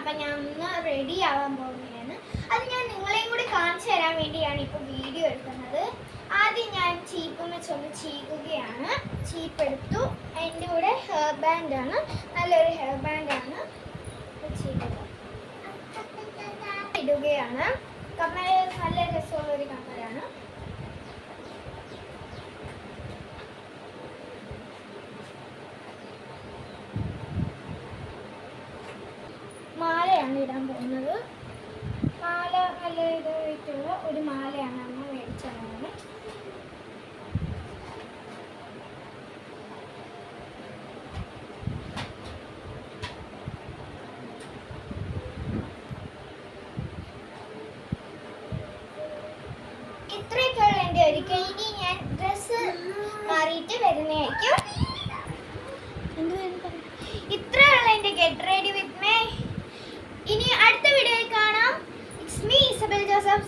അപ്പം ഞാൻ ഒന്ന് റെഡി ആവാൻ പോകുകയാണ്. അത് ഞാൻ നിങ്ങളെയും കൂടി കാണിച്ചു തരാൻ വേണ്ടിയാണ് ഇപ്പോൾ വീഡിയോ എടുക്കുന്നത്. ആദ്യം ഞാൻ ചീപ്പ് വെച്ചൊന്ന് ചീകുകയാണ്. ചീപ്പ് എടുത്തു. അതിൻ്റെ കൂടെ ഹെയർ ബാൻഡാണ്, നല്ലൊരു ഹെയർ ബാൻഡാണ്. ഇടുകയാണ്. കമ്മൽ നല്ല രസമുള്ളൊരു കമ്മലാണ്. മാലയാണ് ഇടാൻ പോകുന്നത്. മാല നല്ല ഇതായിട്ടുള്ള ഒരു മാലയാണ് അമ്മ മേടിച്ചതാണ്. ഇത്രയൊക്കെയുള്ള എൻ്റെ ഒരുക്കം. ഇനി ഞാൻ ഡ്രസ്സ് മാറിയിട്ട് വരുന്നതായിരിക്കും. ഇത്രയുള്ള എൻ്റെ ഗെറ്റ് റെഡി വിത്ത് മീ. ഇനി അടുത്ത വീഡിയോയിൽ കാണാം. It's me Isabel Joseph.